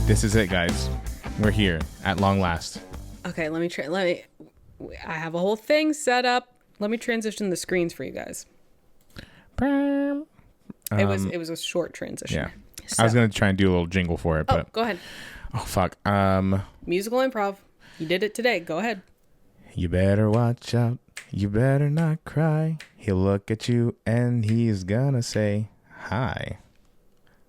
This is it, guys. We're here at long last. Okay, I have a whole thing set up. Let me transition the screens for you guys. It was a short transition. Yeah. So. I was going to try and do a little jingle for it, but go ahead. Oh, fuck. Musical improv. You did it today. Go ahead. You better watch out. You better not cry. He'll look at you and he's gonna say, "Hi.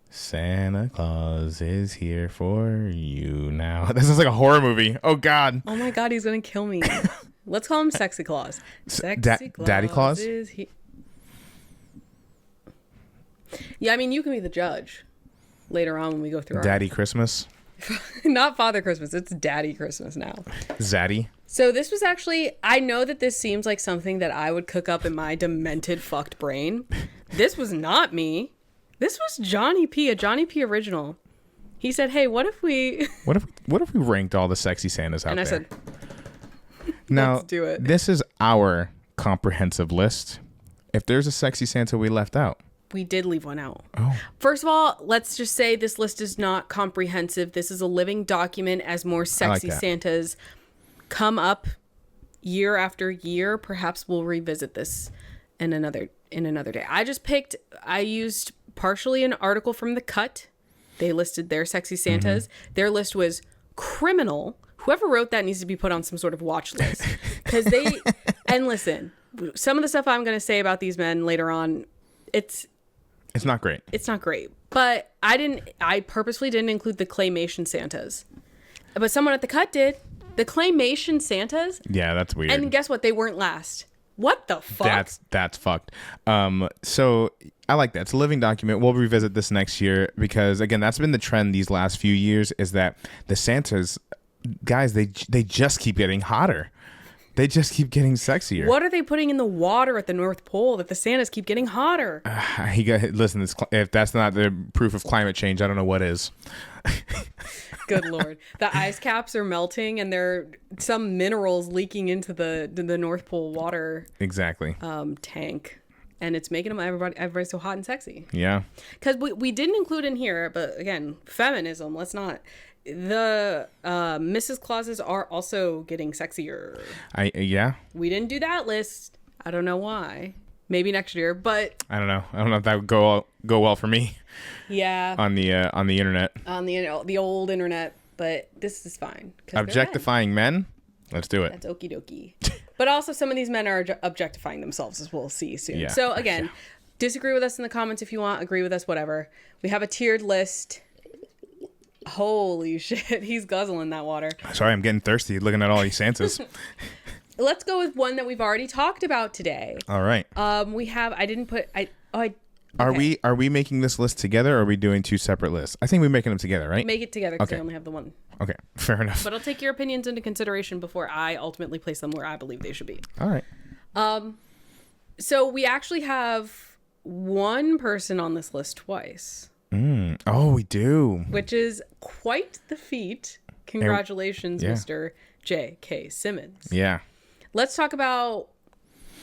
Santa Claus is here for you now." This is like a horror movie. Oh, God. Oh, my God. He's going to kill me. Let's call him Sexy Claus. Sexy Claus. Daddy Claus? Yeah, I mean, you can be the judge later on when we go through Daddy Christmas? Not Father Christmas. It's Daddy Christmas now. Zaddy? So this was actually, I know that this seems like something that I would cook up in my demented, fucked brain. This was not me. This was Johnny P, a Johnny P original. He said, "Hey, what if we ranked all the sexy Santas out there?" And I said, "Now, let's do it." This is our comprehensive list. If there's a sexy Santa we left out, we did leave one out. Oh. First of all, let's just say this list is not comprehensive. This is a living document as more sexy Santas come up year after year. Perhaps we'll revisit this in another day. I used partially an article from The Cut. They listed their sexy Santas. Mm-hmm. Their list was criminal. Whoever wrote that needs to be put on some sort of watch list. And listen, some of the stuff I'm going to say about these men later on, it's not great. It's not great. But I purposely didn't include the claymation Santas. But someone at The Cut did. The claymation Santas? Yeah, that's weird. And guess what? They weren't last. What the fuck? That's fucked. So I like that. It's a living document. We'll revisit this next year because, again, that's been the trend these last few years is that the Santas, guys, they just keep getting hotter. They just keep getting sexier. What are they putting in the water at the North Pole that the Santas keep getting hotter? Listen, if that's not the proof of climate change, I don't know what is. Good Lord. The ice caps are melting and there are some minerals leaking into the North Pole water. Exactly. Tank. And it's making them everybody so hot and sexy. Yeah. Because we didn't include in here, but again, feminism, let's not. The Mrs. Clauses are also getting sexier. Yeah. We didn't do that list. I don't know why. Maybe next year, but I don't know. I don't know if that would go well for me. Yeah. On the internet. On the old internet, but this is fine. Objectifying men? Let's do it. That's okie dokie. But also some of these men are objectifying themselves, as we'll see soon. Yeah. So again, disagree with us in the comments if you want. Agree with us, whatever. We have a tiered list. Holy shit, he's guzzling that water. Sorry, I'm getting thirsty looking at all these Santas. Let's go with one that we've already talked about today. All right. We have. I didn't put. Okay. Are we making this list together, or are we doing two separate lists? I think we're making them together, right? Make it together because I only have the one. Okay, fair enough. But I'll take your opinions into consideration before I ultimately place them where I believe they should be. All right. So we actually have one person on this list twice. Oh, we do. Which is quite the feat. Congratulations, Mr. J.K. Simmons. Yeah. Let's talk about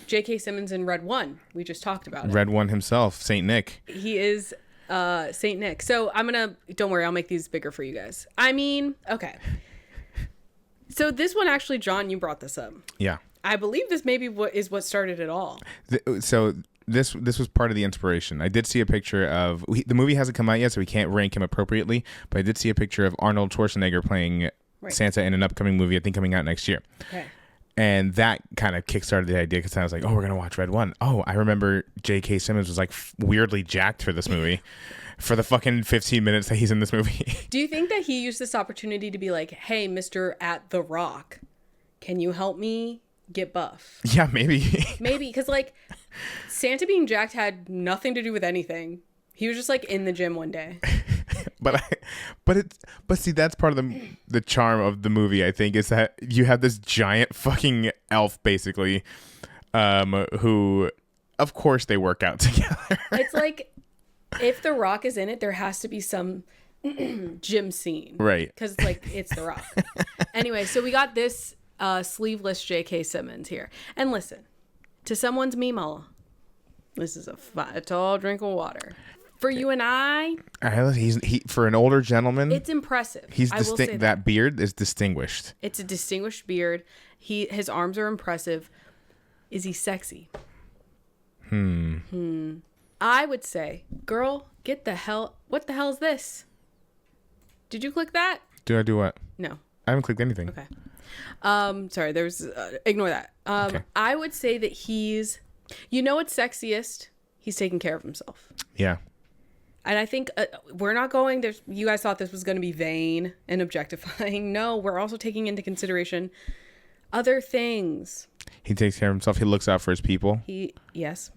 J.K. Simmons in Red One. We just talked about it. Red One himself, Saint Nick. He is Saint Nick. So don't worry, I'll make these bigger for you guys. I mean, okay. So this one actually, John, you brought this up. Yeah. I believe this maybe what started it all. This was part of the inspiration. I did see a picture of the movie hasn't come out yet, so we can't rank him appropriately. But I did see a picture of Arnold Schwarzenegger playing Santa in an upcoming movie. I think coming out next year. Okay. And that kind of kickstarted the idea because I was like, "Oh, we're gonna watch Red One." Oh, I remember J.K. Simmons was like weirdly jacked for this movie, for the fucking 15 minutes that he's in this movie. Do you think that he used this opportunity to be like, "Hey, Mr. at the Rock, can you help me get buff?" Yeah, maybe. Maybe because like Santa being jacked had nothing to do with anything. He was just like in the gym one day. But see, that's part of the charm of the movie, I think, is that you have this giant fucking elf basically, who of course they work out together. It's like if The Rock is in it, there has to be some gym scene, right? Because like it's The Rock. Anyway, so we got this sleeveless J.K. Simmons here, and listen to someone's Meemaw. This is a tall drink of water. For you and I, he for an older gentleman. it's impressive. He's I will say that beard is distinguished. It's a distinguished beard. His arms are impressive. Is he sexy? I would say, girl, what the hell is this? Did you click that? Do I do what? No. I haven't clicked anything. Okay. Sorry, ignore that. Okay. I would say that he's, what's sexiest? He's taking care of himself. Yeah. And I think we're not going, you guys thought this was going to be vain and objectifying. No, we're also taking into consideration other things. He takes care of himself. He looks out for his people. Yes.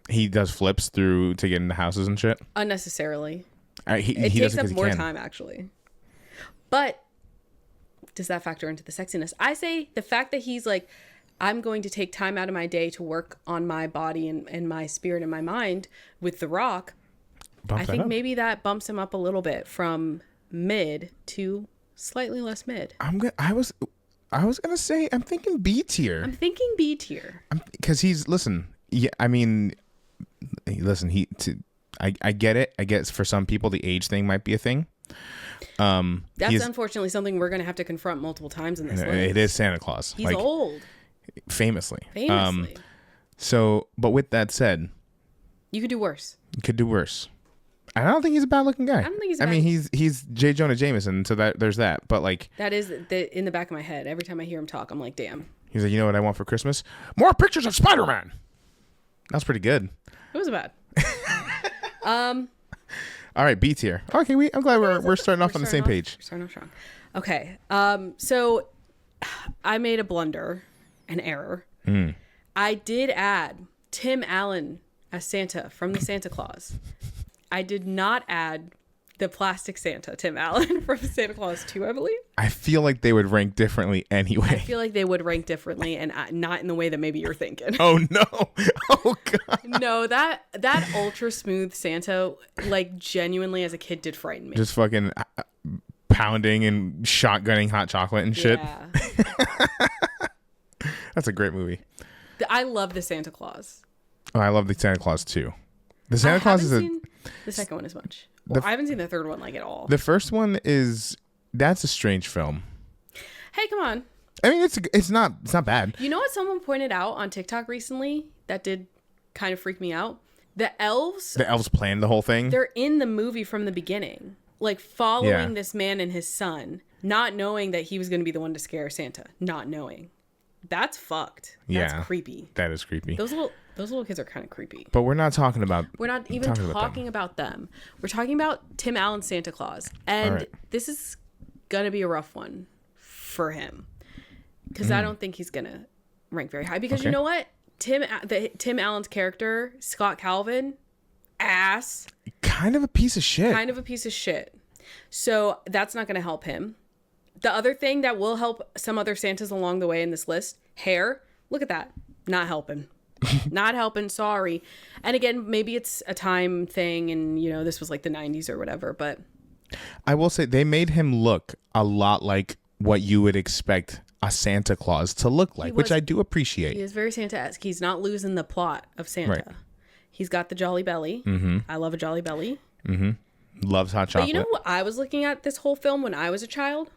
He does flips to get into houses and shit. Unnecessarily. It takes up more time, actually. But does that factor into the sexiness? I say the fact that he's like, I'm going to take time out of my day to work on my body and my spirit and my mind with The Rock. I think maybe that bumps him up a little bit from mid to slightly less mid. I was gonna say I'm thinking B tier. I'm thinking B tier because I get it. I guess for some people the age thing might be a thing. That's unfortunately something we're gonna have to confront multiple times in this list. It is Santa Claus. He's old. Famously. So, but with that said, you could do worse. You could do worse. I don't think he's a bad looking guy. I don't think he's. I mean, he's J. Jonah Jameson, so there's that. But like, that is in the back of my head. Every time I hear him talk, I'm like, damn. He's like, you know what I want for Christmas? More pictures of Spider-Man. That's pretty good. It was bad. All right, B tier. Okay, I'm glad we're starting off on the same page. We're starting off strong. Okay. So I made a blunder, an error. I did add Tim Allen as Santa from the Santa Claus. I did not add the plastic Santa, Tim Allen, from Santa Claus 2, I believe. I feel like they would rank differently anyway. I feel like they would rank differently and not in the way that maybe you're thinking. Oh, no. Oh, God. No, that ultra smooth Santa, like, genuinely as a kid did frighten me. Just fucking pounding and shotgunning hot chocolate and shit. Yeah. That's a great movie. I love the Santa Claus. Oh, I love the Santa Claus too. The Santa Claus is the second one as much. Well, I haven't seen the third one like at all. The first one that's a strange film. Hey, come on. I mean, it's not bad. You know what someone pointed out on TikTok recently that did kind of freak me out? The elves planned the whole thing. They're in the movie from the beginning, like following this man and his son, not knowing that he was going to be the one to scare Santa, not knowing. That's fucked. That's creepy. That is creepy. Those little kids are kind of creepy. But we're not talking about. We're not even talking about them. We're talking about Tim Allen's Santa Claus, and this is gonna be a rough one for him because I don't think he's gonna rank very high. Because you know what, Tim Allen's character, Scott Calvin, ass, kind of a piece of shit. So that's not gonna help him. The other thing that will help some other Santas along the way in this list, hair. Look at that. Not helping. Not helping. Sorry. And again, maybe it's a time thing and, this was like the 90s or whatever, but. I will say they made him look a lot like what you would expect a Santa Claus to look like, which I do appreciate. He is very Santa-esque. He's not losing the plot of Santa. Right. He's got the jolly belly. Mm-hmm. I love a jolly belly. Mm-hmm. Loves hot chocolate. But you know who I was looking at this whole film when I was a child?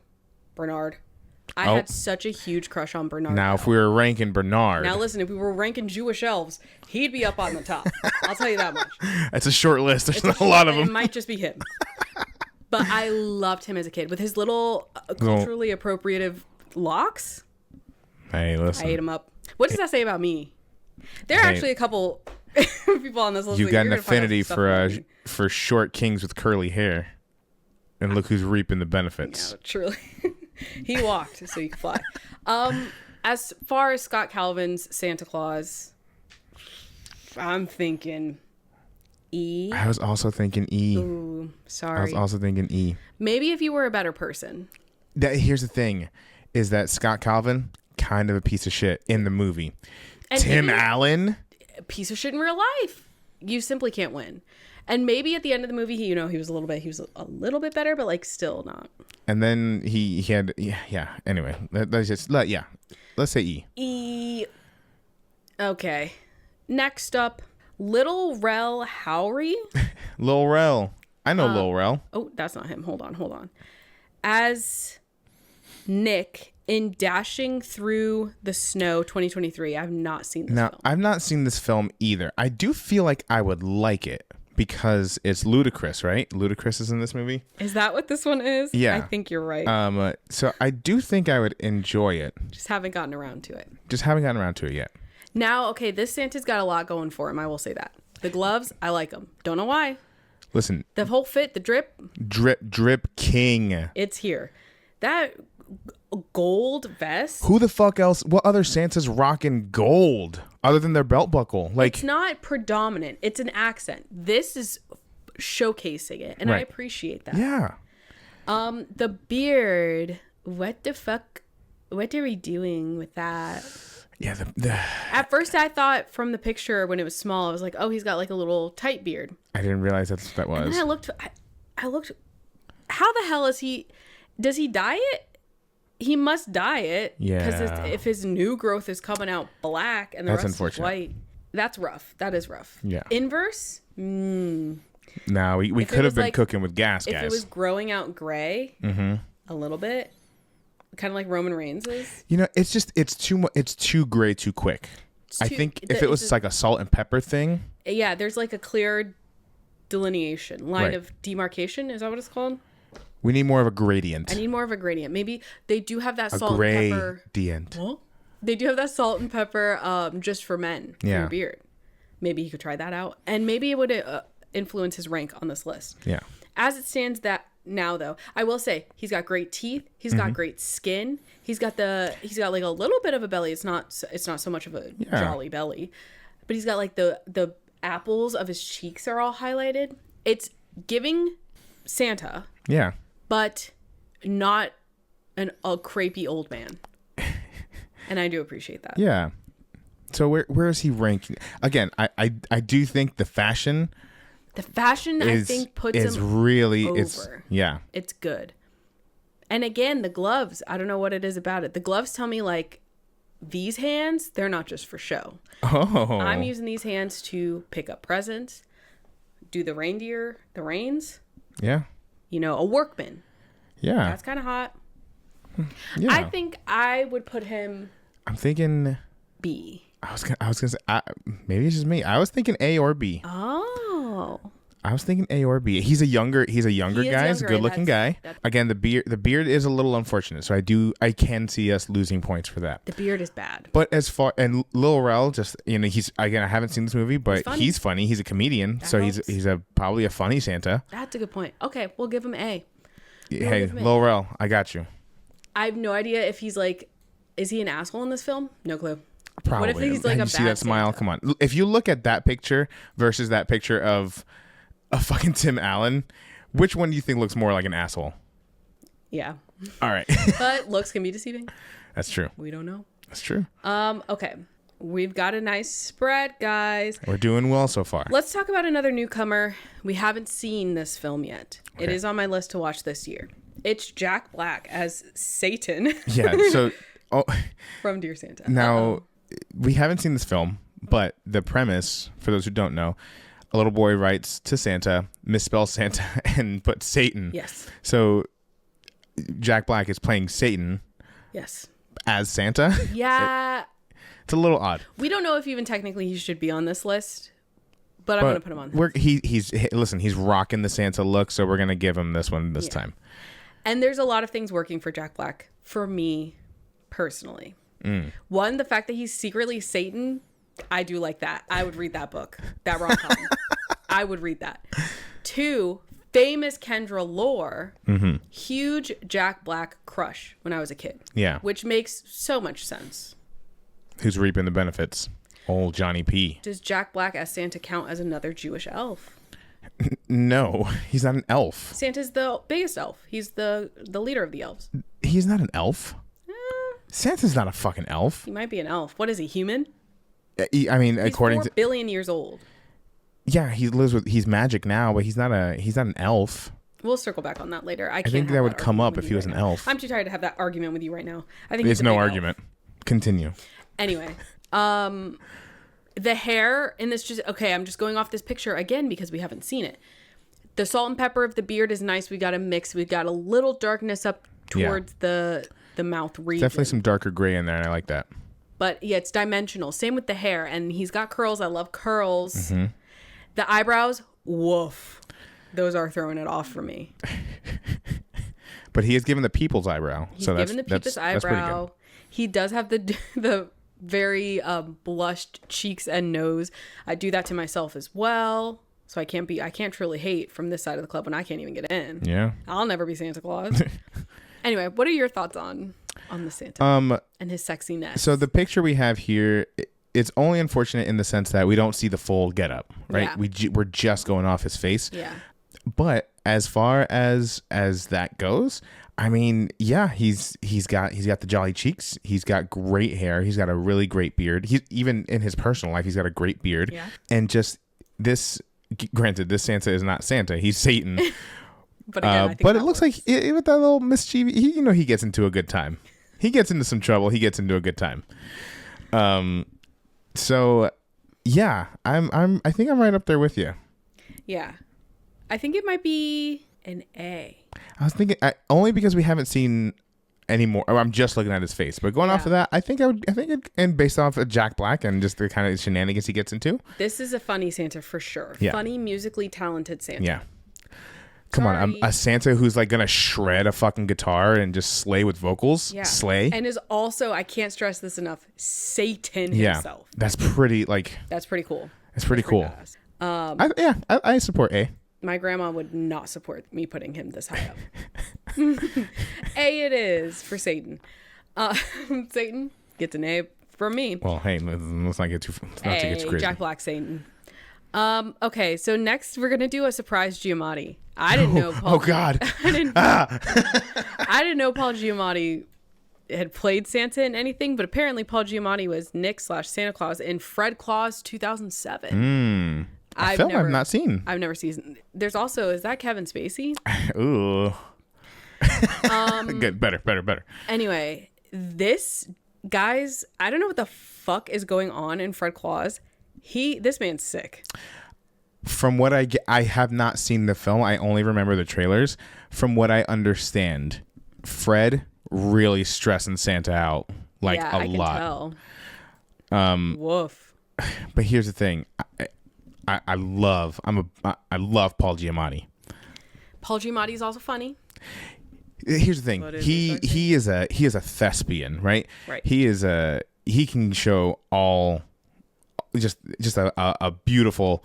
Bernard. I had such a huge crush on Bernard. Now, if we were ranking Bernard. Now, listen, if we were ranking Jewish elves, he'd be up on the top. I'll tell you that much. It's a short list. There's not a lot of them. It might just be him. But I loved him as a kid with his little culturally appropriative locks. Hey, listen. I ate him up. What does that say about me? There are actually a couple people on this list. You got an affinity for short kings with curly hair. And look who's reaping the benefits. Yeah, truly. He walked so you could fly. As far as Scott Calvin's Santa Claus, I'm thinking E. I was also thinking E. Ooh, sorry. I was also thinking E. Maybe if you were a better person. Here's the thing, is that Scott Calvin, kind of a piece of shit in the movie. And Tim Allen, a piece of shit in real life. You simply can't win. And maybe at the end of the movie, he was a little bit better, but like still not. And then he had Anyway, let's say E. E. Okay. Next up, Little Rel Howery. Lil Rel. I know Lil Rel. Oh, that's not him. Hold on. As Nick in Dashing Through the Snow 2023. I've not seen this film. I've not seen this film either. I do feel like I would like it because it's Ludacris, right? Ludacris is in this movie. Is that what this one is? Yeah. I think you're right. So I do think I would enjoy it. Just haven't gotten around to it. Yet. Now, okay, this Santa's got a lot going for him. I will say that. The gloves, I like them. Don't know why. Listen. The whole fit, the drip. Drip king. It's here. That gold vest. Who the fuck else? What other Santa's rocking gold other than their belt buckle? Like, it's not predominant. It's an accent. This is showcasing it, and I appreciate that. Yeah. The beard. What the fuck? What are we doing with that? Yeah. At first, I thought from the picture when it was small, I was like, "Oh, he's got like a little tight beard." I didn't realize that's what that was. And then I looked. How the hell is he? Does he dye it? He must dye it. Yeah. Because if his new growth is coming out black and the rest is white, that's rough. That is rough. Yeah. Inverse? No, we could have been cooking with gas, guys. If it was growing out gray a little bit, kind of like Roman Reigns is. You know, it's too gray too quick. I think if it was like a salt and pepper thing. Yeah, there's like a clear delineation, line of demarcation. Is that what it's called? We need more of a gradient. I need more of a gradient. Maybe they do have that salt and pepper. Gradient. Well, they do have that salt and pepper just for men for your beard. Maybe he could try that out. And maybe it would influence his rank on this list. Yeah. As it stands now, though, I will say he's got great teeth. He's got great skin. He's got like a little bit of a belly. It's not so much of a jolly belly, but he's got like the apples of his cheeks are all highlighted. It's giving Santa. Yeah. But not a crepey old man. And I do appreciate that. Yeah. So where is he ranking? Again, I do think the fashion. The fashion I think puts him really over. It's good. And again, the gloves, I don't know what it is about it. The gloves tell me like these hands, they're not just for show. Oh. I'm using these hands to pick up presents, do the reins. Yeah. You know, a workman. Yeah. That's kind of hot. Yeah. I think I would put him. I'm thinking B. I was gonna say maybe it's just me. I was thinking A or B. Oh. I was thinking A or B. He's a younger guy. He's a good looking guy. Again, the beard is a little unfortunate. So I can see us losing points for that. The beard is bad. But and Lil Rel, just he's I haven't seen this movie, but he's funny. He's a comedian, so helps. he's probably a funny Santa. That's a good point. Okay, we'll give him A. Hey, Lil Rel, I got you. I have no idea if he's like, is he an asshole in this film? No clue. Probably. What if he's like a bad see that smile? Santa? Come on. If you look at that picture versus that picture of a fucking Tim Allen, which one do you think looks more like an asshole? Yeah. All right. But looks can be deceiving. That's true. We don't know. That's true. Okay. We've got a nice spread, guys. We're doing well so far. Let's talk about another newcomer. We haven't seen this film yet. Okay. It is on my list to watch this year. It's Jack Black as Satan. Yeah. So, from Dear Santa. Now, we haven't seen this film, but the premise, for those who don't know, a little boy writes to Santa, misspells Santa, and puts Satan. Yes. So, Jack Black is playing Satan. Yes. As Santa. Yeah. It's a little odd. We don't know if even technically he should be on this list, but I'm going to put him on. He's rocking the Santa look, so we're going to give him this one this time. And there's a lot of things working for Jack Black, for me personally. One, the fact that he's secretly Satan, I do like that. I would read that book, that rom-com. I would read that. Two, famous Kendra lore, huge Jack Black crush when I was a kid. Yeah. Which makes so much sense. Who's reaping the benefits? Old Johnny P. Does Jack Black as Santa count as another Jewish elf? No, he's not an elf. Santa's the biggest elf. He's the leader of the elves. He's not an elf. Santa's not a fucking elf. He might be an elf. What is he, human? I mean, he's according 4 to billion years old. Yeah, he's magic now, but he's not an elf. We'll circle back on that later. I think that would come up if he was an elf. I'm too tired to have that argument with you right now. I think it's no argument. Continue. Anyway, the hair in this I'm just going off this picture again because we haven't seen it. The salt and pepper of the beard is nice. We got a mix. We got a little darkness up towards the mouth region. Definitely some darker gray in there, and I like that. But yeah, it's dimensional. Same with the hair. And he's got curls. I love curls. Mm-hmm. The eyebrows, woof. Those are throwing it off for me. But he is given the people's eyebrow. He's given the people's eyebrow. He does have the very blushed cheeks and nose. I do that to myself as well. So I can't truly hate from this side of the club when I can't even get in. Yeah. I'll never be Santa Claus. Anyway, what are your thoughts on the Santa and his sexiness? So the picture we have here, it's only unfortunate in the sense that we don't see the full getup, right? Yeah. We're just going off his face. Yeah. But as far as that goes, I mean, yeah, he's got the jolly cheeks. He's got great hair. He's got a really great beard. He's even in his personal life, he's got a great beard. Yeah. And just this, granted, this Santa is not Santa. He's Satan. But again, I think but it looks like with that little mischievous, he gets into a good time. He gets into some trouble. He gets into a good time. So yeah, I think I'm right up there with you. Yeah. I think it might be an A. I was thinking only because we haven't seen any more. I'm just looking at his face, but going off of that, and based off of Jack Black and just the kind of shenanigans he gets into, this is a funny Santa for sure. Yeah. Funny, musically talented Santa. Yeah. Come on, a Santa who's like gonna shred a fucking guitar and just slay with vocals. Yeah. Slay. And is also, I can't stress this enough, Satan himself. That's pretty cool. That's pretty cool. I support A. My grandma would not support me putting him this high up. A it is for Satan. Satan gets an A from me. Well, hey, let's not get too crazy. Jack Black Satan. Okay, so next we're gonna do a surprise Giamatti. I didn't know. Oh God! I didn't know Paul Giamatti had played Santa in anything, but apparently Paul Giamatti was Nick/Santa Claus in Fred Claus 2007. I've not seen. I've never seen. There's also, is that Kevin Spacey? Ooh. Good. Better. Anyway, guys, I don't know what the fuck is going on in Fred Claus. This man's sick. From what I have not seen the film. I only remember the trailers. From what I understand, Fred really stressing Santa out a lot. I can tell. Woof. But here's the thing. I love Paul Giamatti. Paul Giamatti is also funny. Here's the thing. He is a thespian, right? Right. He can show all just a beautiful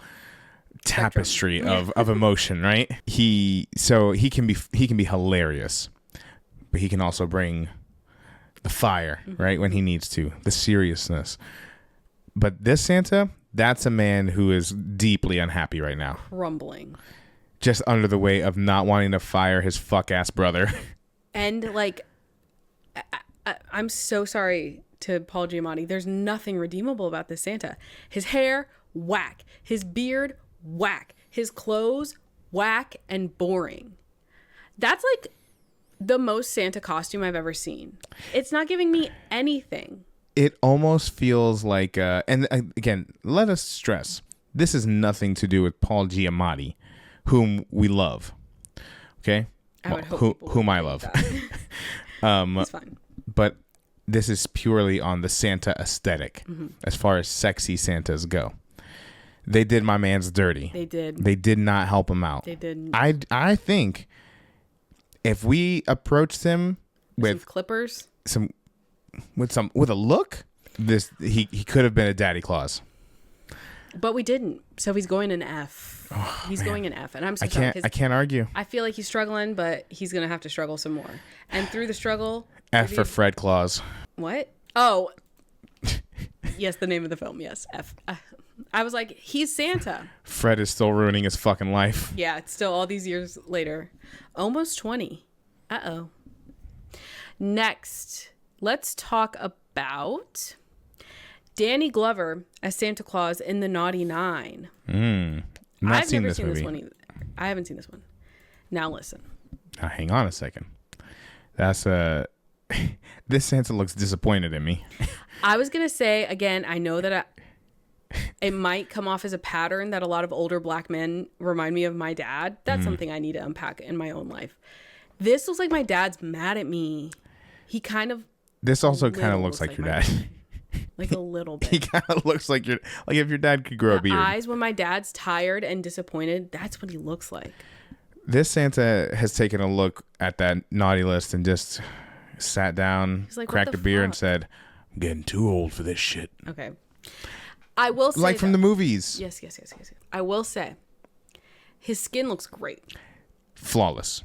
tapestry of emotion, right? He can be hilarious, but he can also bring the fire, right, when he needs to, the seriousness. But this Santa, that's a man who is deeply unhappy right now. Crumbling. Just under the weight of not wanting to fire his fuck-ass brother. And, I'm so sorry to Paul Giamatti. There's nothing redeemable about this Santa. His hair, whack. His beard, whack. His clothes, whack and boring. That's, the most Santa costume I've ever seen. It's not giving me anything. It almost feels like, and again, let us stress, this is nothing to do with Paul Giamatti, whom we love. Okay? I would hope whom I love. It's fine. But this is purely on the Santa aesthetic, as far as sexy Santas go. They did my man's dirty. They did. They did not help him out. They did. I think if we approached him with some clippers, with a look, he could have been a Daddy Claus. But we didn't. So he's going an F. He's going an F, and I'm so sorry. I can't argue. I feel like he's struggling, but he's gonna have to struggle some more. And through the struggle, F for Fred Claus. What? Oh, yes, the name of the film. Yes, F. I was like, he's Santa. Fred is still ruining his fucking life. Yeah, it's still all these years later, almost 20. Uh-oh. Next, let's talk about Danny Glover as Santa Claus in The Naughty Nine. I've never seen this one either. I haven't seen this one. Now listen. Now hang on a second. That's this Santa looks disappointed in me. I was gonna say again. I know that it might come off as a pattern that a lot of older black men remind me of my dad. That's something I need to unpack in my own life. This looks like my dad's mad at me. He kind of. This also kind of looks like your dad. Like a little bit. He kind of looks like if your dad could grow a beard. Eyes when my dad's tired and disappointed. That's what he looks like. This Santa has taken a look at that naughty list and just sat down, like, cracked a beer, and said, "I'm getting too old for this shit." Okay. I will say, like from the movies. Yes. I will say, his skin looks great. Flawless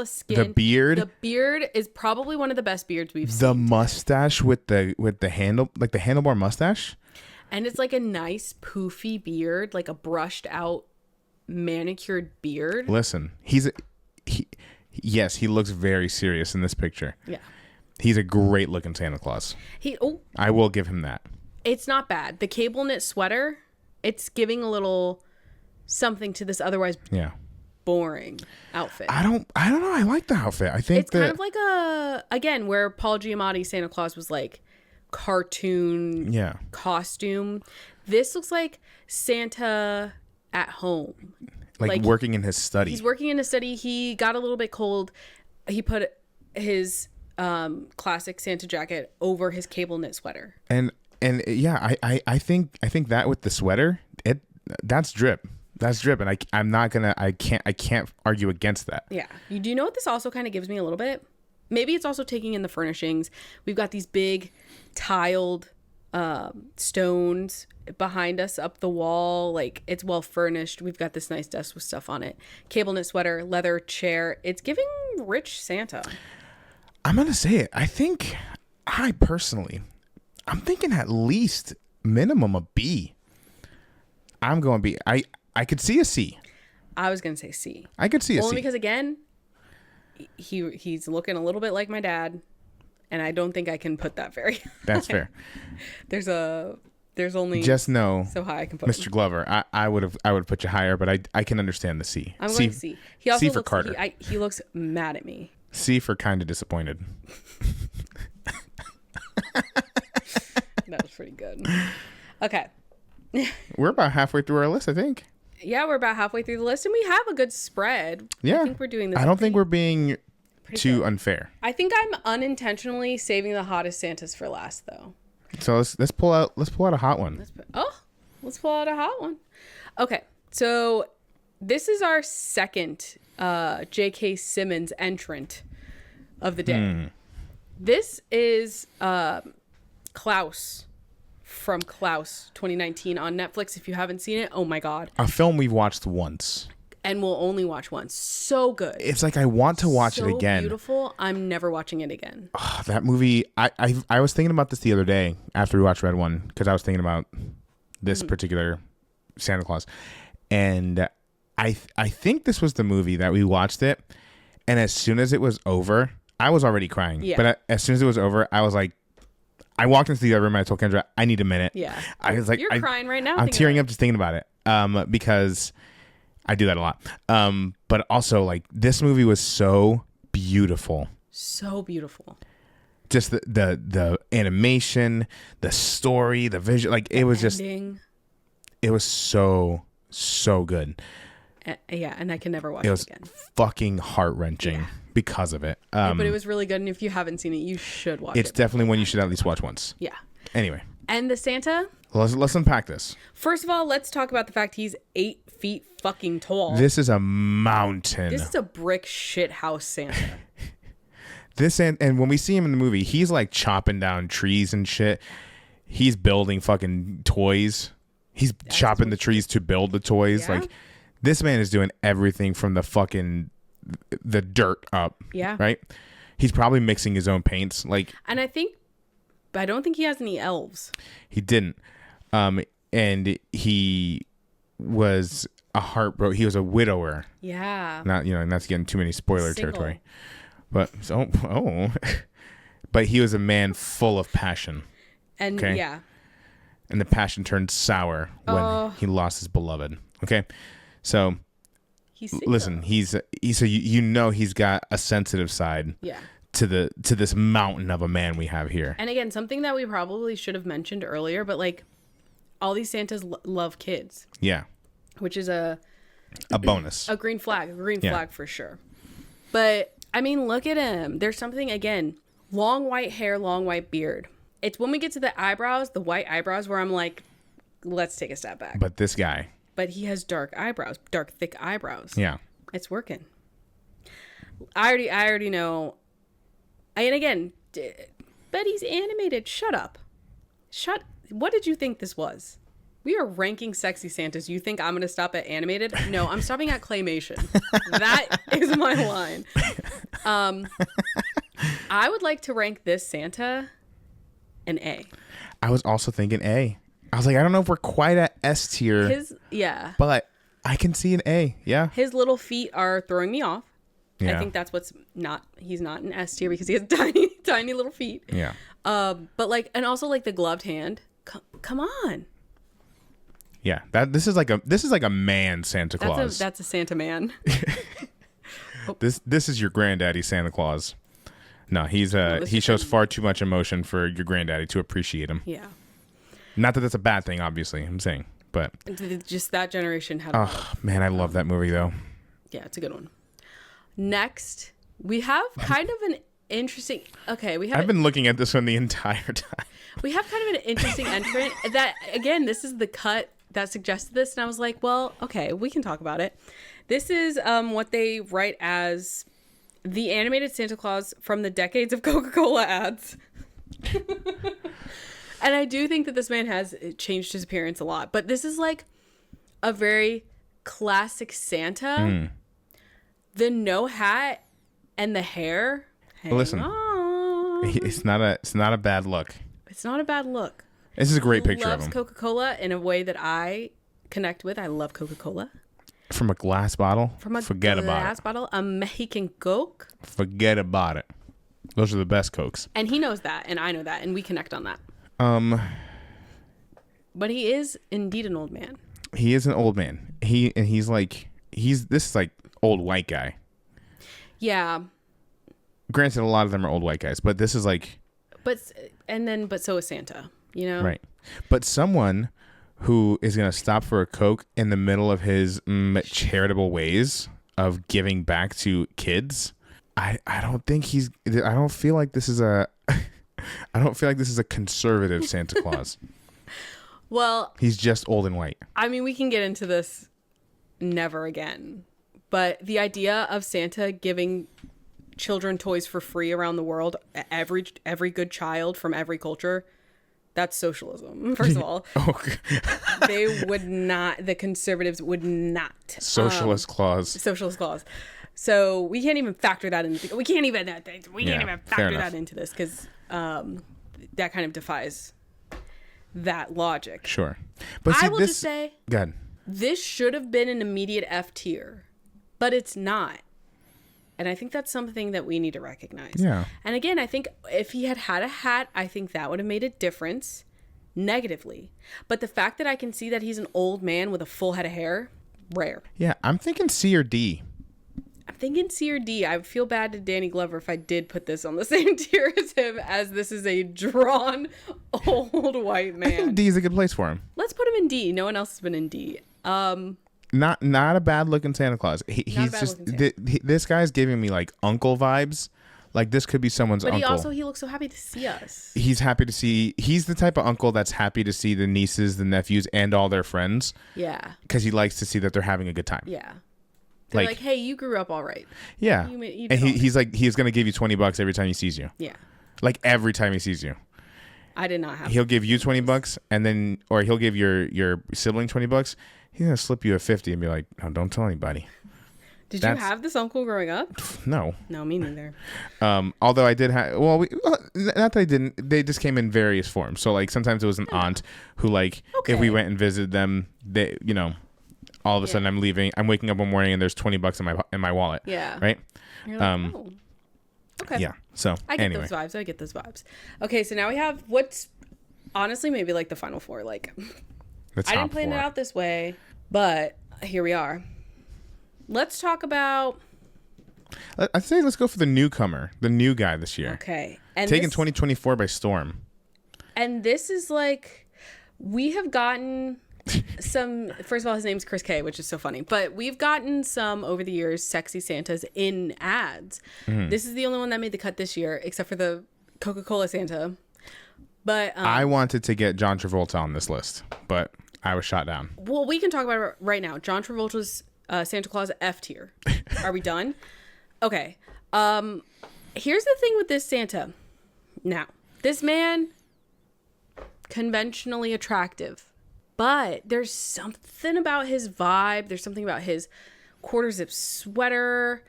Skin. The beard is probably one of the best beards we've seen. The mustache with the handle, like the handlebar mustache. And it's like a nice poofy beard, like a brushed out manicured beard. Listen, he looks very serious in this picture. Yeah. He's a great looking Santa Claus. I will give him that. It's not bad. The cable knit sweater, it's giving a little something to this otherwise boring outfit. I don't know. I like the outfit. I think it's kind of like again, where Paul Giamatti's Santa Claus was like cartoon costume. This looks like Santa at home. Like working in his study. He's working in his study. He got a little bit cold. He put his classic Santa jacket over his cable knit sweater. And I think that with the sweater, that's drip. That's drip, and I can't argue against that. Yeah. Do you know what this also kind of gives me a little bit? Maybe it's also taking in the furnishings. We've got these big tiled stones behind us up the wall. Like, it's well furnished. We've got this nice desk with stuff on it. Cable knit sweater, leather chair. It's giving rich Santa. I'm gonna say it. I'm thinking at least minimum a B. I'm going B. I could see a C. I was going to say C. I could see a C. Only because, again, he's looking a little bit like my dad, and I don't think I can put that very high. That's fair. There's only just know so high I can put Mr. him. Glover. I would put you higher, but I can understand the C. I'm going to C. He also C for looks, Carter. He looks mad at me. C for kind of disappointed. That was pretty good. Okay. We're about halfway through our list, I think. Yeah, we're about halfway through the list, and we have a good spread. Yeah. I think we're doing this. I don't think we're being too unfair. I think I'm unintentionally saving the hottest Santas for last, though. So let's pull out a hot one. Let's pull out a hot one. Okay, so this is our second J.K. Simmons entrant of the day. This is Klaus from Klaus 2019 on Netflix. If you haven't seen it, oh my God. A film we've watched once. And we'll only watch once. So good. It's like I want to watch it again. So beautiful. I'm never watching it again. That movie, I was thinking about this the other day after we watched Red One, because I was thinking about this particular Santa Claus. And I think this was the movie that we watched it, and as soon as it was over, I was already crying. Yeah. But as soon as it was over, I was like, I walked into the other room and I told Kendra, I need a minute. Yeah. I was like, you're crying right now. I'm tearing up just thinking about it. Because I do that a lot. But also, like, this movie was so beautiful. So beautiful. Just the animation, the story, the visual, like it was ending. It was so good. Yeah, and I can never watch it again. It was fucking heart-wreshing because of it. But it was really good, and if you haven't seen it, you should watch it. It's definitely one you should at least watch once. Yeah. Anyway. And the Santa? Let's unpack this. First of all, let's talk about the fact he's 8 feet fucking tall. This is a mountain. This is a brick shit house Santa. And when we see him in the movie, he's like chopping down trees and shit. He's building fucking toys. He's chopping the trees to build the toys. Yeah. Like, this man is doing everything from the dirt up. Yeah. Right? He's probably mixing his own paints. Like, and I don't think he has any elves. He didn't. And he was he was a widower. Yeah. Not to get into too many spoiler territory. But but he was a man full of passion. And yeah. And the passion turned sour when he lost his beloved. Okay. So listen, he's got a sensitive side. Yeah. To this mountain of a man we have here. And again, something that we probably should have mentioned earlier, but like all these Santas love kids. Yeah. Which is a bonus. A green flag for sure. But I mean, look at him. There's something, again, long white hair, long white beard. It's when we get to the eyebrows, the white eyebrows, where I'm like, let's take a step back. But this guy. But he has dark eyebrows, dark, thick eyebrows. Yeah. It's working. I already know. And again, Betty's animated. Shut up. What did you think this was? We are ranking sexy Santas. You think I'm going to stop at animated? No, I'm stopping at claymation. That is my line. I would like to rank this Santa an A. I was also thinking A. I was like, I don't know if we're quite at S tier. Yeah. But I can see an A. Yeah. His little feet are throwing me off. Yeah. I think that's he's not an S tier because he has tiny little feet. Yeah. But and also the gloved hand. Come on. Yeah. This is like a man Santa Claus. That's a Santa man. This is your granddaddy Santa Claus. No, he shows far too much emotion for your granddaddy to appreciate him. Yeah. Not that that's a bad thing, obviously, I'm saying, but just that generation had. Oh man, I love that movie though. Yeah, it's a good one. Next, we have kind of an interesting. Okay, I've been looking at this one the entire time. We have kind of an interesting entrant that, again, this is the cut that suggested this, and I was like, well, okay, we can talk about it. This is what they write as the animated Santa Claus from the decades of Coca-Cola ads. And I do think that this man has changed his appearance a lot. But this is a very classic Santa. Mm. The no hat and the hair. Listen, it's not a bad look. It's not a bad look. This is a great picture of him. He loves Coca-Cola in a way that I connect with. I love Coca-Cola. From a glass bottle? Forget about it. Glass bottle. A Mexican Coke? Forget about it. Those are the best Cokes. And he knows that, and I know that, and we connect on that. But he is indeed an old man. He is an old man. This is old white guy. Yeah. Granted, a lot of them are old white guys, but this is But so is Santa, you know? Right. But someone who is going to stop for a Coke in the middle of his charitable ways of giving back to kids, I don't feel like this is a conservative Santa Claus. Well, he's just old and white. I mean, we can get into this never again, but the idea of Santa giving children toys for free around the world, every good child from every culture, that's socialism, first of all. The conservatives would not. Socialist clause. So we can't even factor that in. We can't even factor that into this because that kind of defies that logic. Sure. But I will just say, go ahead. This should have been an immediate F tier, but it's not. And I think that's something that we need to recognize. Yeah. And again, I think if he had a hat, I think that would have made a difference negatively. But the fact that I can see that he's an old man with a full head of hair, rare. Yeah, I'm thinking C or D. I'm thinking C or D. I would feel bad to Danny Glover if I did put this on the same tier as him, as this is a drawn old white man. I think D is a good place for him. Let's put him in D. No one else has been in D. Not a bad looking Santa Claus. He's just this guy's giving me uncle vibes. This could be someone's uncle. But he looks so happy to see us. He's happy to see. He's the type of uncle that's happy to see the nieces, the nephews, and all their friends. Yeah. Because he likes to see that they're having a good time. Yeah. They're hey, you grew up all right. Yeah. And he's going to give you $20 every time he sees you. Yeah. Every time he sees you. I did not have. He'll give you $20 and then, or he'll give your sibling $20. He's going to slip you a 50 and be like, "No, don't tell anybody." Did you have this uncle growing up? No. No, me neither. Although I did have, not that I didn't, they just came in various forms. So sometimes it was an aunt who if we went and visited them, they, all of a sudden I'm waking up one morning and there's $20 in my wallet. Yeah. Right. You're like, okay. Yeah. So I get those vibes. Okay. So now we have what's honestly maybe the final four. I didn't plan it out this way, but here we are. Let's talk about. I'd say let's go for the newcomer, the new guy this year. Okay. And taking 2024 by storm. And this is We have gotten some, first of all, his name's Chris K, which is so funny, but we've gotten some over the years sexy Santas in ads. This is the only one that made the cut this year, except for the Coca-Cola Santa. But I wanted to get John Travolta on this list, but I was shot down. well, we can talk about it right now. John Travolta's Santa Claus F tier. Are we done? Okay. Here's the thing with this Santa. Now, this man, conventionally attractive. But there's something about his vibe. There's something about his quarter zip sweater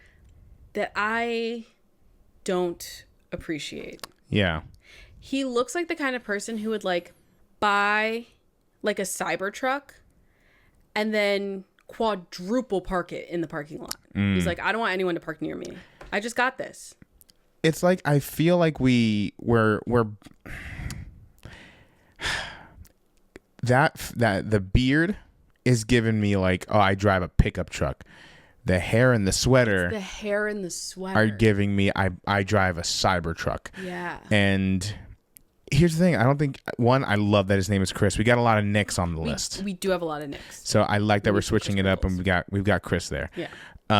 that I don't appreciate. Yeah. He looks like the kind of person who would like buy like a Cybertruck and then quadruple park it in the parking lot. He's like, I don't want anyone to park near me. I just got this. It's like, I feel like we're that the beard is giving me like, oh, I drive a pickup truck. The hair and the sweater The hair and the sweater are giving me, I drive a Cybertruck. Yeah. And here's the thing. I don't think, one, I love that his name is Chris. We got a lot of Nicks on the list. We do have a lot of Nicks. So I like that we're switching it up, and we've got Chris there. Yeah.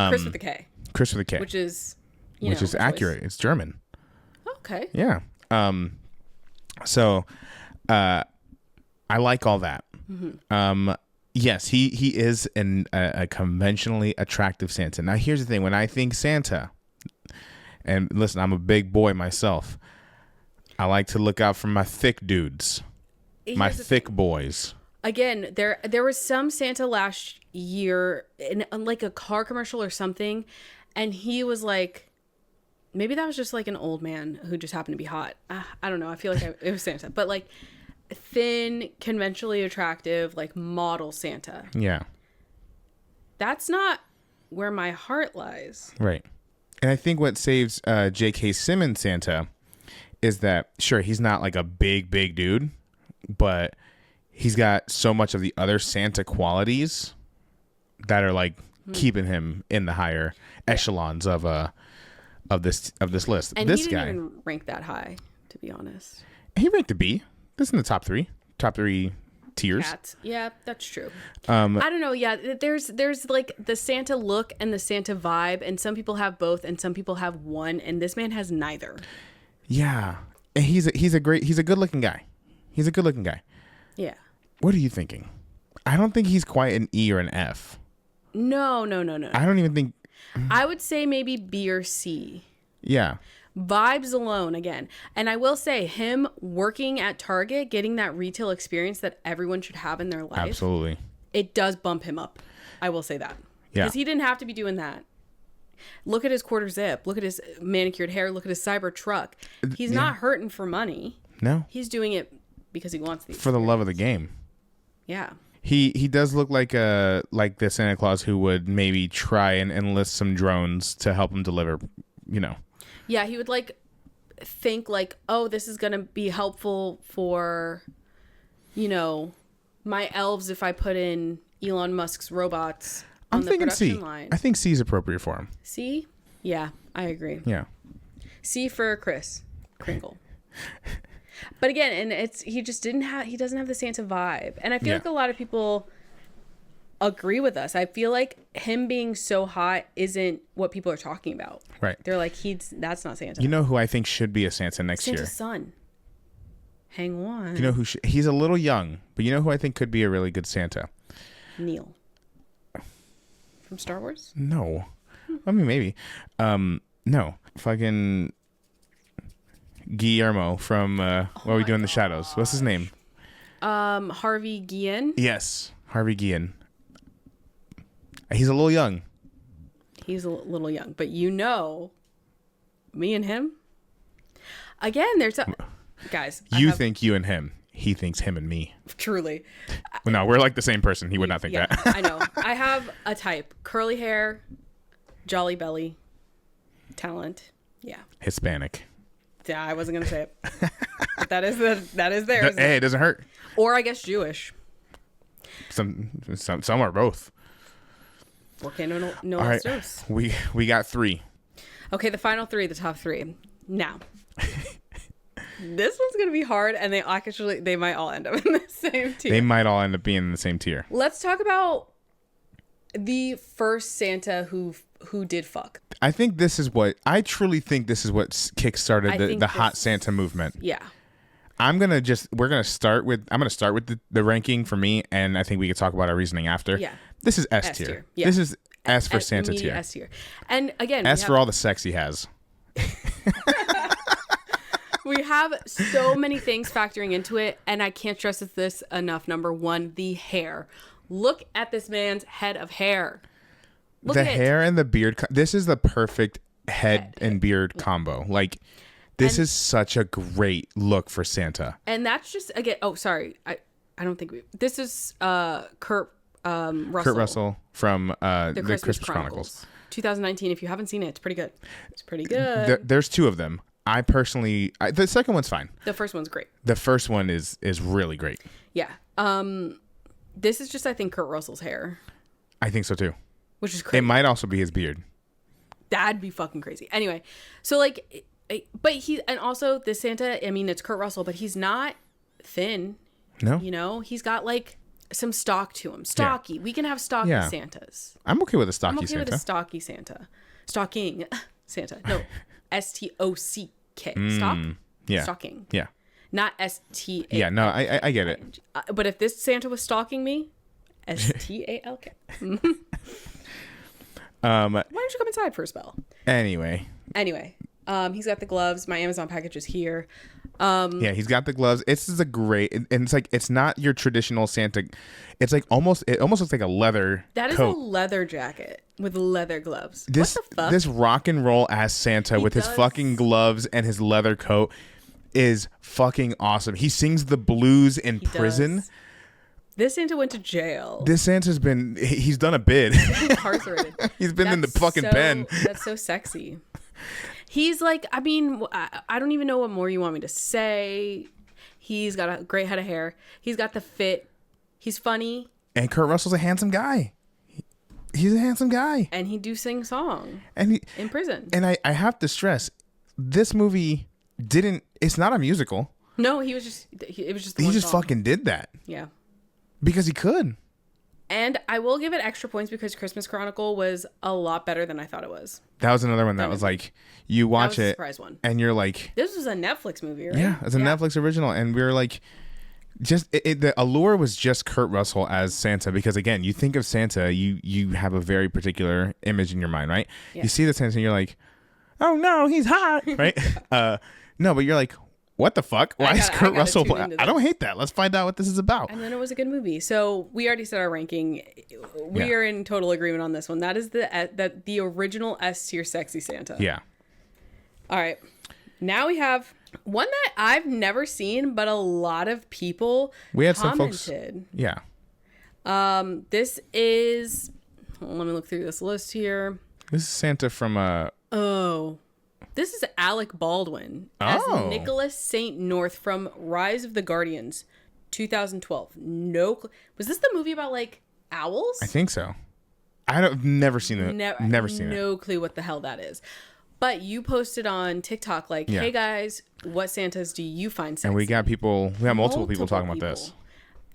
Chris with a K. Chris with a K. Which is, which is accurate. It's German. Okay. Yeah. So I like all that. Yes, he is a conventionally attractive Santa. Now, here's the thing. When I think Santa, and listen, I'm a big boy myself, I like to look out for my thick dudes, my thick boys. Again, there was some Santa last year in like a car commercial or something, and he was like, maybe that was just like an old man who just happened to be hot. I don't know. I feel like it was Santa, but like thin, conventionally attractive, like model Santa. Yeah. That's not where my heart lies. Right. And I think what saves J.K. Simmons Santa is that, sure, he's not like a big dude, but he's got so much of the other Santa qualities that are like keeping him in the higher echelons of this list. And this he guy didn't even rank that high, to be honest. He ranked a B. This is in the top three tiers. Cats. Yeah, that's true. I don't know. Yeah, there's like the Santa look and the Santa vibe, and some people have both, and some people have one, and this man has neither. Yeah, and he's a good looking guy. He's a good looking guy. Yeah. What are you thinking? I don't think he's quite an E or an F. No. I don't even think. I would say maybe B or C. Yeah. Vibes alone again. And I will say, him working at Target, getting that retail experience that everyone should have in their life. Absolutely. It does bump him up. I will say that. Yeah. Because he didn't have to be doing that. Look at his quarter zip. Look at his manicured hair. Look at his Cybertruck. He's not hurting for money. No. He's doing it because he wants the for the love of the game. Yeah. He does look like the Santa Claus who would maybe try and enlist some drones to help him deliver, Yeah, he would like think like, oh, this is gonna be helpful for, my elves if I put in Elon Musk's robots on the production line. I think C is appropriate for him. C? Yeah, I agree. Yeah. C for Chris Kringle. But again, and he doesn't have the Santa vibe. And I feel like a lot of people agree with us. I feel like him being so hot isn't what people are talking about. Right. They're like, that's not Santa. You know who I think should be a Santa next year? Santa's son. Hang on. You know who he's a little young, but you know who I think could be a really good Santa? Neil. From Star Wars? No. I mean, maybe. No. Fucking Guillermo from What We Do in the Shadows. What's his name? Harvey Guillen. Yes. Harvey Guillen. He's a little young. He's a little young, but me and him. Again, there's guys. You think you and him. He thinks him and me. Truly. Well, no, we're like the same person. He would not think that. I know. I have a type: curly hair, jolly belly, talent. Yeah. Hispanic. Yeah, I wasn't gonna say it, but that is theirs. Hey, it doesn't hurt. Or I guess Jewish. Some are both. Okay, no. All right, we got 3. Okay, the final 3, the top 3. Now, This one's gonna be hard, and they might all end up in the same tier. They might all end up being in the same tier. Let's talk about the first Santa who did fuck. I truly think this is what kickstarted the hot Santa movement. Yeah. I'm gonna start with the ranking for me, and I think we could talk about our reasoning after. Yeah. This is S tier. Yeah. This is S for Santa tier. S tier. And again, S for all the sex he has. We have so many things factoring into it, and I can't stress this enough. Number one, the hair. Look at this man's head of hair. The hair and the beard. This is the perfect head and beard combo. Like, this is such a great look for Santa. And that's just, again, oh, sorry. I don't think this is Kurt Russell. Kurt Russell from the Christmas Chronicles. 2019. If you haven't seen it, it's pretty good. It's pretty good. There's two of them. I personally, the second one's fine. The first one's great. The first one is really great. Yeah. This is just, I think, Kurt Russell's hair. I think so too. Which is crazy. It might also be his beard. That'd be fucking crazy. Anyway, so like, but and also this Santa, I mean, it's Kurt Russell, but he's not thin. No. You know, he's got like some stock to him. Stocky. Yeah. We can have stocky Santas. I'm okay with a stocky Santa. I'm okay with a stocky Santa. Stocking Santa. No. S-T-O-C-K. Stock? Yeah. Stocking. Yeah. Not S-T-A-L-K. Yeah, no, I get it. But if this Santa was stalking me, S-T-A-L-K. Why don't you come inside for a spell? Anyway, he's got the gloves. My Amazon package is here. Yeah, he's got the gloves. This is a great, and it's like, it's not your traditional Santa. It's like it almost looks like a leather That is coat. A leather jacket with leather gloves. What the fuck? This rock and roll ass Santa with his fucking gloves and his leather coat is fucking awesome. He sings the blues in prison. Does. This Santa went to jail. This Santa's he's done a bid. He's incarcerated. He's been in the fucking pen. That's so sexy. He's like, I mean, I don't even know what more you want me to say. He's got a great head of hair. He's got the fit. He's funny. And Kurt Russell's a handsome guy. He's a handsome guy. And he do sing song. And in prison. And I have to stress, this movie it's not a musical. No, it was just he just fucking did that. Yeah. Because he could. And I will give it extra points because Christmas Chronicle was a lot better than I thought it was. That was another one that was like, you watch it surprise one. And you're like, this was a Netflix movie, right? Yeah, it's a Netflix original. And we were like, the allure was just Kurt Russell as Santa, because again, you think of Santa, you have a very particular image in your mind, right? Yeah. You see the Santa and you're like, oh no, he's hot, right? No, but you're like, what the fuck? Why is Kurt Russell? I don't hate that. Let's find out what this is about. And then it was a good movie. So we already said our ranking. We are in total agreement on this one. That is the original S tier sexy Santa. Yeah. All right. Now we have one that I've never seen, but a lot of people commented. Some folks. Yeah. This is. Let me look through this list here. This is Santa from This is Alec Baldwin as Nicholas St. North from Rise of the Guardians, 2012. Was this the movie about like owls? I think so. I've never seen it. Never seen it. No clue what the hell that is. But you posted on TikTok like, hey guys, what Santas do you find sexy? And we got multiple people talking about this.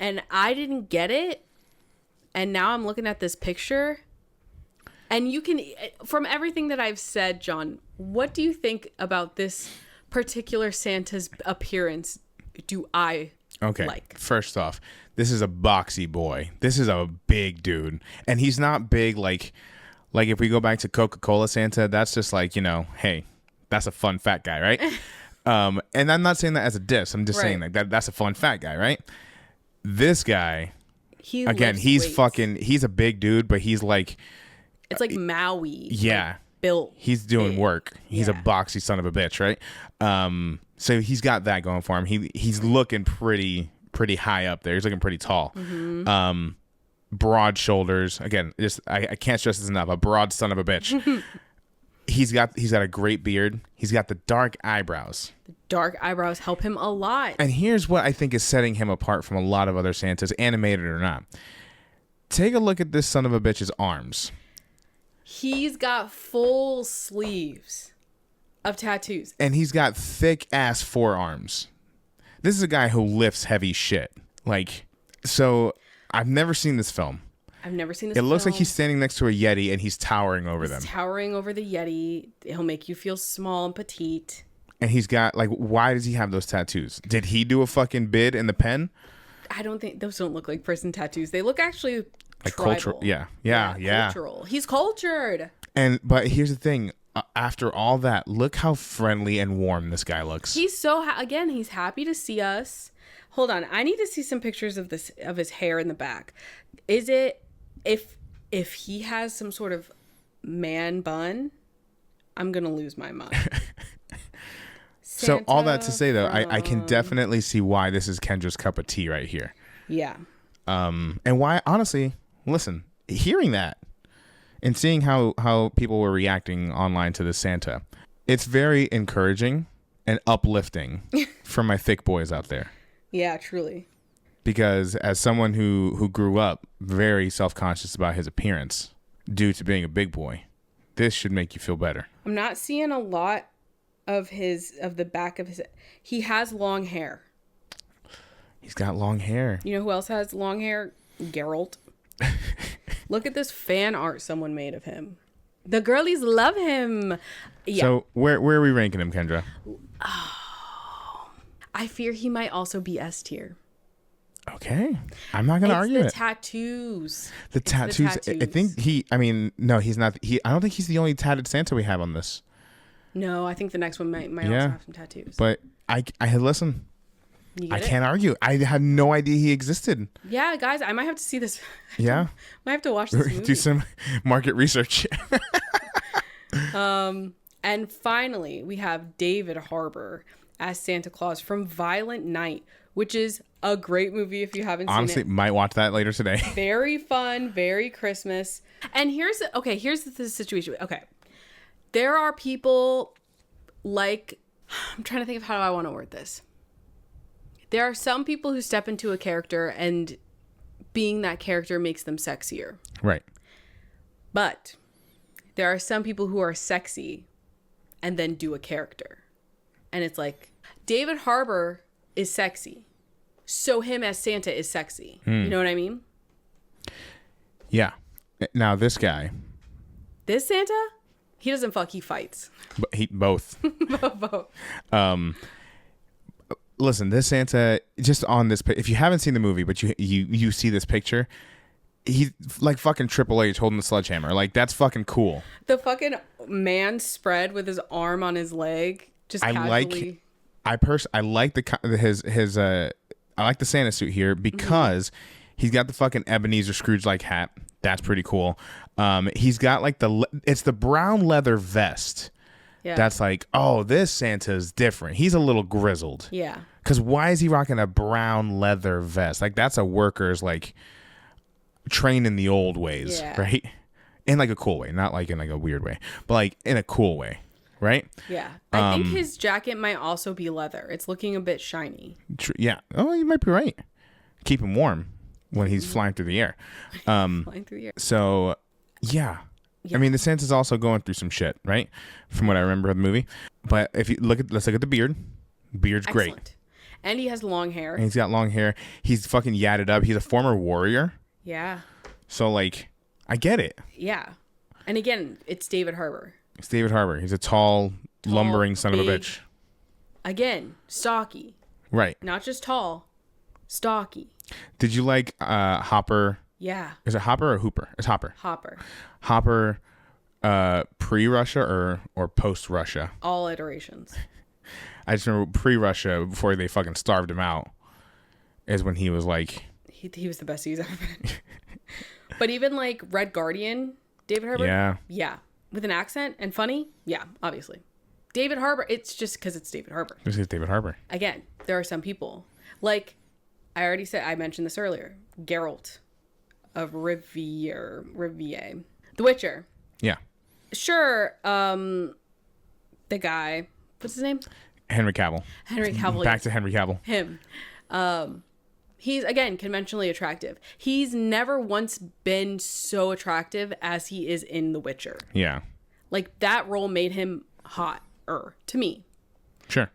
And I didn't get it. And now I'm looking at this picture. And you can, from everything that I've said, John, what do you think about this particular Santa's appearance? Do I like? First off, this is a boxy boy. This is a big dude. And he's not big like if we go back to Coca-Cola Santa, that's just like, hey, that's a fun fat guy, right? And I'm not saying that as a diss. I'm just saying that's a fun fat guy, right? This guy, he's a big dude, but he's like... It's like Maui. Yeah. Like built. He's doing work. He's a boxy son of a bitch, right? So he's got that going for him. He's looking pretty high up there. He's looking pretty tall. Mm-hmm. Broad shoulders. Again, I can't stress this enough. A broad son of a bitch. He's got a great beard. He's got the dark eyebrows. The dark eyebrows help him a lot. And here's what I think is setting him apart from a lot of other Santas, animated or not. Take a look at this son of a bitch's arms. He's got full sleeves of tattoos. And he's got thick ass forearms. This is a guy who lifts heavy shit. Like, so I've never seen this film. I've never seen this film. It looks like he's standing standing next to a Yeti and he's towering over them. Towering over the Yeti. He'll make you feel small and petite. And he's got, like, why does he have those tattoos? Did he do a fucking bid in the pen? I don't think, those don't look like prison tattoos. They look actually like tribal. Cultural. Yeah. Cultural. He's cultured. But here's the thing. After all that, look how friendly and warm this guy looks. He's so, again, he's happy to see us. Hold on. I need to see some pictures of his hair in the back. Is it, if he has some sort of man bun, I'm going to lose my mind. So all that to say, though, I can definitely see why this is Kendra's cup of tea right here. Yeah. And why, honestly, listen, hearing that and seeing how people were reacting online to this Santa, it's very encouraging and uplifting for my thick boys out there. Yeah, truly. Because as someone who grew up very self-conscious about his appearance due to being a big boy, this should make you feel better. I'm not seeing a lot of the back of his. He has long hair. He's got long hair. You know who else has long hair? Geralt. Look at this fan art someone made of him. The girlies love him. Yeah. So where are we ranking him, Kendra? Oh, I fear he might also be S tier. Okay. I'm not going to argue it. The tattoos. The tattoos. I think no, he's not. I don't think he's the only tatted Santa we have on this. No, I think the next one might also have some tattoos. But I listen. I can't argue. I had no idea he existed. Yeah, guys, I might have to see this. Yeah. Might have to watch this movie. Do some market research. And finally, we have David Harbour as Santa Claus from Violent Night, which is a great movie if you haven't seen it. Honestly, might watch that later today. Very fun, very Christmas. And here's the situation. Okay. There are people like, I'm trying to think of how I want to word this. There are some people who step into a character and being that character makes them sexier. Right. But there are some people who are sexy and then do a character. And it's like, David Harbour is sexy. So him as Santa is sexy. You know what I mean? Yeah. Now this guy. This Santa? He doesn't fuck, he fights. Both. Both. Listen, this Santa, just on this, if you haven't seen the movie, but you see this picture, he's like fucking Triple H holding the sledgehammer. Like, that's fucking cool. The fucking man spread with his arm on his leg, just casually. I like I like the Santa suit here because he's got the fucking Ebenezer Scrooge like hat. That's pretty cool. He's got like it's the brown leather vest. Yeah. That's like, oh, this Santa's different. He's a little grizzled. Yeah. Because why is he rocking a brown leather vest? Like, that's a worker's, like, trained in the old ways, right? In, like, a cool way. Not, like, in, like, a weird way. But, like, in a cool way, right? Yeah. I think his jacket might also be leather. It's looking a bit shiny. Yeah. Oh, you might be right. Keep him warm when he's flying through the air. Flying through the air. So, yeah. I mean, the Santa's also going through some shit, right? From what I remember of the movie. But if you let's look at the beard. Beard's excellent. Great. And he has long hair. And he's got long hair. He's fucking yadded up. He's a former warrior. Yeah. So, like, I get it. Yeah. And again, it's David Harbour. It's David Harbour. He's a tall lumbering son of a bitch. Again, stocky. Right. Not just tall. Stocky. Did you like Hopper? Yeah. Is it Hopper or Hooper? It's Hopper. Hopper, pre-Russia or post-Russia? All iterations. I just remember pre-Russia, before they fucking starved him out, is when he was like... He was the best he's ever been. But even like Red Guardian, David Harbour? Yeah. Yeah. With an accent and funny? Yeah, obviously. David Harbour, it's just because it's David Harbour. This is David Harbour. Again, there are some people. Like, I mentioned this earlier. Geralt of Rivia. The Witcher. Yeah. Sure, the guy, what's his name? Henry Cavill. Back to Henry Cavill. Him. He's, again, conventionally attractive. He's never once been so attractive as he is in The Witcher. Yeah. Like, that role made him hot. to me. Sure.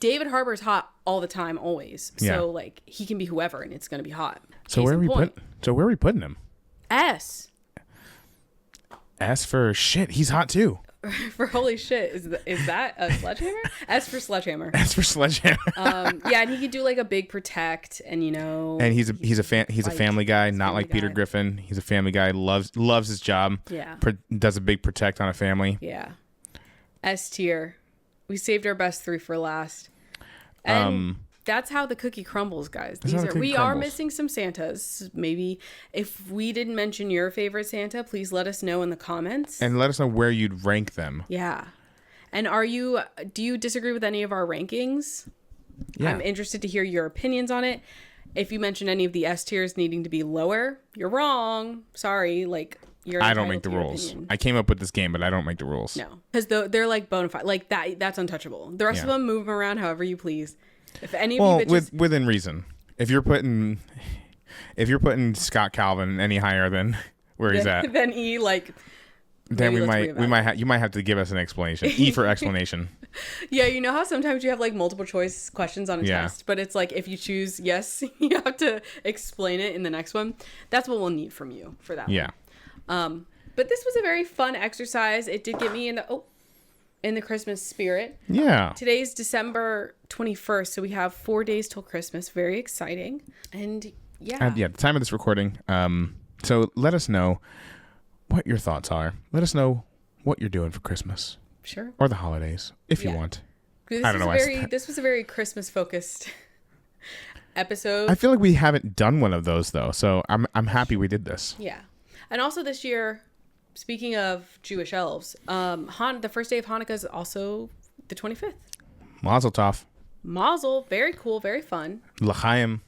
David Harbour's hot all the time, always. Yeah. So like he can be whoever, and it's gonna be hot. So where are we putting him? S. S for shit. He's hot too. For holy shit, is that a sledgehammer? S for sledgehammer. S for sledgehammer. Yeah, and he could do like a big protect, and And he's a family guy, not like Peter Griffin. He's a family guy. Loves his job. Yeah. Does a big protect on a family. Yeah. S tier. We saved our best 3 for last. And that's how the cookie crumbles, guys. We are missing some Santas. Maybe if we didn't mention your favorite Santa, please let us know in the comments. And let us know where you'd rank them. Yeah. And do you disagree with any of our rankings? Yeah. I'm interested to hear your opinions on it. If you mention any of the S tiers needing to be lower, you're wrong. Sorry. Like, I don't make the rules. Opinion. I came up with this game, but I don't make the rules. No. Because they're like bona fide. Like, that's untouchable. The rest of them move them around however you please. If any of you bitches... within reason. If you're putting Scott Calvin any higher than where he's at, then E, like, then you might have to give us an explanation. E for explanation. Yeah, you know how sometimes you have like multiple choice questions on a test, but it's like if you choose yes, you have to explain it in the next one. That's what we'll need from you for that. Yeah. One. But this was a very fun exercise. It did get me in the Christmas spirit. Yeah. Today's December 21st, so we have 4 days till Christmas. Very exciting. And the time of this recording. So let us know what your thoughts are. Let us know what you're doing for Christmas. Sure. Or the holidays, if you want. I don't know. This was a very Christmas focused episode. I feel like we haven't done one of those though, so I'm happy we did this. Yeah. And also this year, speaking of Jewish elves, the first day of Hanukkah is also the 25th. Mazel tov. Mazel, very cool, very fun. L'chaim.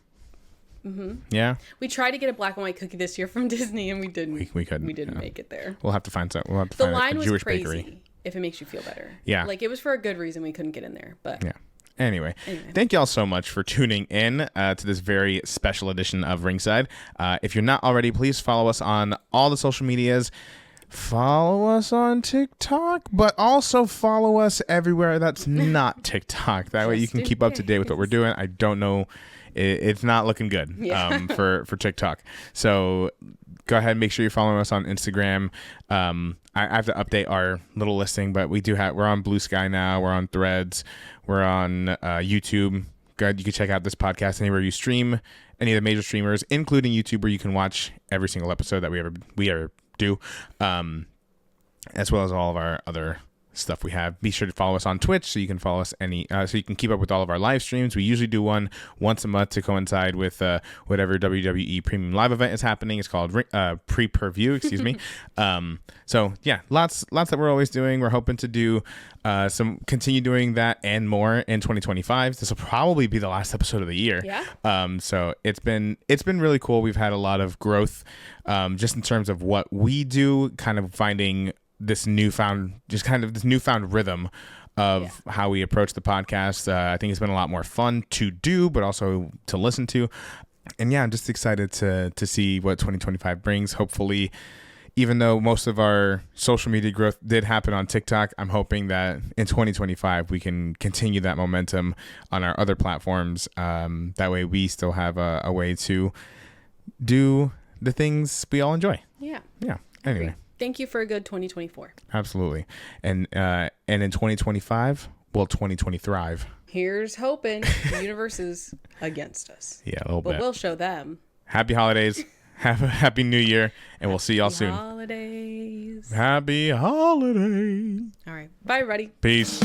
Mm-hmm. Yeah. We tried to get a black and white cookie this year from Disney, and we didn't. We couldn't. We didn't make it there. We'll have to find something. The line a was Jewish crazy. Bakery. If it makes you feel better. Yeah. Like it was for a good reason we couldn't get in there, but yeah. Anyway, thank you all so much for tuning in to this very special edition of Ringside. If you're not already, please follow us on all the social medias. Follow us on TikTok, but also follow us everywhere that's not TikTok. That way you can keep up to date with what we're doing. I don't know. It's not looking good for TikTok. So go ahead and make sure you're following us on Instagram. I have to update our little listing, but we're on Blue Sky now. We're on Threads. We're on YouTube. Good. You can check out this podcast anywhere you stream, any of the major streamers, including YouTube, where you can watch every single episode that we ever do, as well as all of our other stuff we have. Be sure to follow us on Twitch so you can follow us so you can keep up with all of our live streams. We usually do one once a month to coincide with whatever WWE Premium Live event is happening. It's called pre-per-view, excuse me. So yeah, lots that we're always doing. We're hoping to do continue doing that and more in 2025. This will probably be the last episode of the year. Yeah. So it's been really cool. We've had a lot of growth just in terms of what we do, kind of finding this newfound rhythm of how we approach the podcast. I think it's been a lot more fun to do, but also to listen to. And yeah, I'm just excited to see what 2025 brings. Hopefully, even though most of our social media growth did happen on TikTok, I'm hoping that in 2025 we can continue that momentum on our other platforms. That way we still have a way to do the things we all enjoy. Yeah. Yeah. Anyway. Thank you for a good 2024. Absolutely. And in 2025, will 2020 thrive? Here's hoping. The universe is against us. Yeah, a little bit. But we'll show them. Happy holidays. Have a happy new year. And we'll see y'all soon. Holidays. Happy holidays. All right. Bye, everybody. Peace.